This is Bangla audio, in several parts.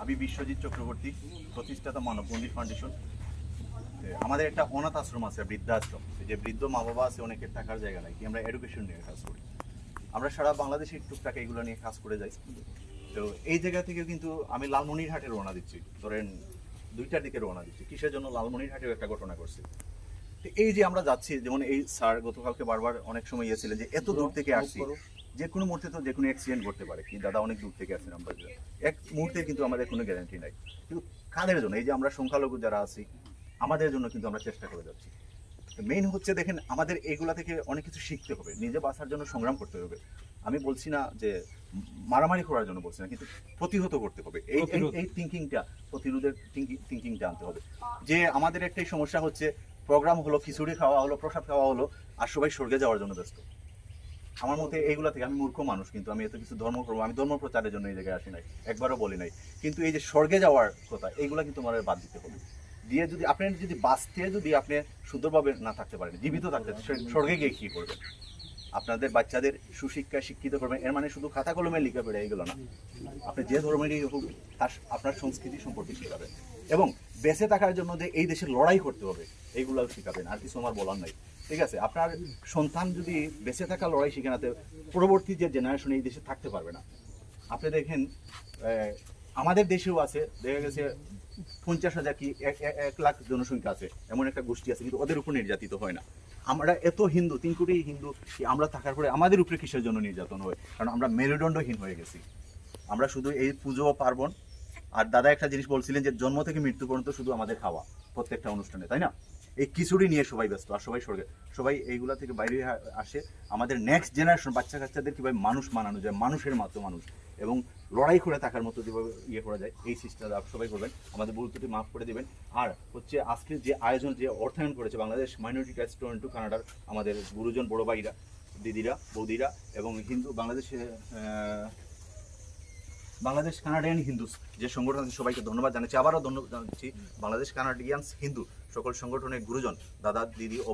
আমি বিশ্বজিৎ চক্রবর্তী, প্রতিষ্ঠাতা মানব মন্দির ফাউন্ডেশন। আমাদের একটা অনাথ আশ্রম আছে, বৃদ্ধাশ্রম, যে বৃদ্ধ মা বাবা আছে, অনেকের থাকার জায়গা নাই, কি আমরা এডুকেশন নিয়ে কাজ করি। আমরা সারা বাংলাদেশে টুকটাক এগুলো নিয়ে কাজ করে যাই। তো এই জায়গা থেকে কিন্তু আমি লালমনিরহাটে রওনা দিচ্ছি, ধরেন 2টার দিকে রওনা দিচ্ছি। কিসের জন্য? লালমনিরহাটেও একটা ঘটনা করছি। তো এই যে আমরা যাচ্ছি, যেমন এই স্যার গতকালকে বারবার অনেক সময় ইয়েছিলেন যে এত দূর থেকে আসছি, যে কোনো মুহূর্তে তো যে কোনো অ্যাক্সিডেন্ট ঘটতে পারে। কি দাদা অনেক দূর থেকে আসছেন, আমরা এক মুহূর্তে কিন্তু আমাদের কোনো গ্যারান্টি নাই। কিন্তু কাদের জন্য? এই যে আমরা সংখ্যালঘু যারা আছি, আমাদের জন্য কিন্তু আমরা চেষ্টা করে যাচ্ছি। মেইন হচ্ছে দেখেন, আমাদের এইগুলা থেকে অনেক কিছু শিখতে হবে, নিজে বাঁচার জন্য সংগ্রাম করতে হবে। আমি বলছি না যে মারামারি করার জন্য বলছি না, কিন্তু প্রতিহত করতে হবে। এই থিঙ্কিংটা, প্রতিরোধের থিঙ্কিংটা আনতে হবে। যে আমাদের একটাই সমস্যা হচ্ছে, প্রোগ্রাম হলো, খিচুড়ি খাওয়া হলো, প্রসাদ খাওয়া হলো, আর সবাই স্বর্গে যাওয়ার জন্য ব্যস্ত। আমার মতে এইগুলা থেকে, আমি মূর্খ মানুষ, কিন্তু আমি এত কিছু ধর্ম করবো, আমি ধর্ম প্রচারের জন্য এই জায়গায় আসি নাই, একবারও বলি নাই। কিন্তু এই যে স্বর্গে যাওয়ার কথা, এইগুলা কিন্তু আমার বাদ দিতে হবে। দিয়ে যদি আপনি যদি বাঁচতে, যদি আপনি সুন্দরভাবে না থাকতে পারেন, জীবিত থাকতে, স্বর্গে গিয়ে কী করবেন? আপনাদের বাচ্চাদের সুশিক্ষায় শিক্ষিত করবেন, এর মানে শুধু খাতা কলমে লিখে বেড়ে এইগুলো না। আপনি যে ধর্মেরই হোক, তার আপনার সংস্কৃতি সম্পর্কে শেখাবেন, এবং বেঁচে থাকার জন্য যে এই দেশে লড়াই করতে হবে, এইগুলোও শেখাবেন। আর কিছু আমার বলার নাই, ঠিক আছে? আপনার সন্তান যদি বেঁচে থাকা লড়াই শিখে না, পরবর্তী যে জেনারেশন এই দেশে থাকতে পারবে না। আপনি দেখেন, আমাদের দেশেও আছে, দেখা গেছে 50,000 কি 1 লাখ জনসংখ্যা আছে, এমন একটা গোষ্ঠী আছে, কিন্তু ওদের উপর নির্যাতিত হয় না। আমরা এত হিন্দু, 3 কোটি হিন্দু, আমরা থাকার পরে আমাদের উপরে কিসের জন্য নির্যাতন হয়? কারণ আমরা মেরুদণ্ডহীন হয়ে গেছি। আমরা শুধু এই পুজো পার্বণ, আর দাদা একটা জিনিস বলছিলেন যে জন্ম থেকে মৃত্যু পর্যন্ত শুধু আমাদের খাওয়া, প্রত্যেকটা অনুষ্ঠানে, তাই না? এই খিচুড়ি নিয়ে সবাই ব্যস্ত, আর সবাই স্বর্গে, সবাই এইগুলা থেকে বাইরে আসে। আমাদের নেক্সট জেনারেশন বাচ্চা কাচ্চাদের কীভাবে মানুষ মানানো যায়, মানুষের মতো মানুষ, এবং লড়াই করে থাকার মতো যেভাবে ইয়ে করা যায়, এই সিস্টেমটা সবাই করবেন। আমাদের ভুল ত্রুটি মাফ করে দেবেন। আর হচ্ছে আজকে যে আয়োজন, যে অর্থায়ন করেছে বাংলাদেশ মাইনরিটি ট্রাস্ট টরন্টো কানাডার আমাদের গুরুজন, বড় ভাইরা, দিদিরা, বৌদিরা, এবং হিন্দু বাংলাদেশ কানাডিয়ান হিন্দুস যে সংগঠন আছে, সবাইকে ধন্যবাদ জানাচ্ছি। আবারও ধন্যবাদ জানাচ্ছি বাংলাদেশ কানাডিয়ানস হিন্দু সকল সংগঠনের গুরুজন, দাদা, দিদি ও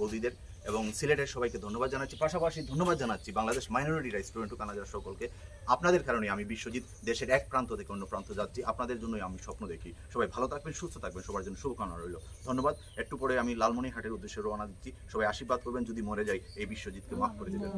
বৌদিদের, এবং সিলেটের সবাইকে ধন্যবাদ জানাচ্ছি। পাশাপাশি ধন্যবাদ জানাচ্ছি বাংলাদেশ মাইনরিটি রাইটস টরন্টো কানাডার সকলকে। আপনাদের কারণে আমি বিশ্বজিৎ দেশের এক প্রান্ত থেকে অন্য প্রান্ত যাচ্ছি, আপনাদের জন্যই আমি স্বপ্ন দেখি। সবাই ভালো থাকবেন, সুস্থ থাকবেন, সবার জন্য শুভকামনা রইল। ধন্যবাদ। একটু পরে আমি লালমনিরহাটের উদ্দেশ্যে রওনা দিচ্ছি। সবাই আশীর্বাদ করবেন, যদি মরে যাই এই বিশ্বজিৎকে মাফ করে দেবেন।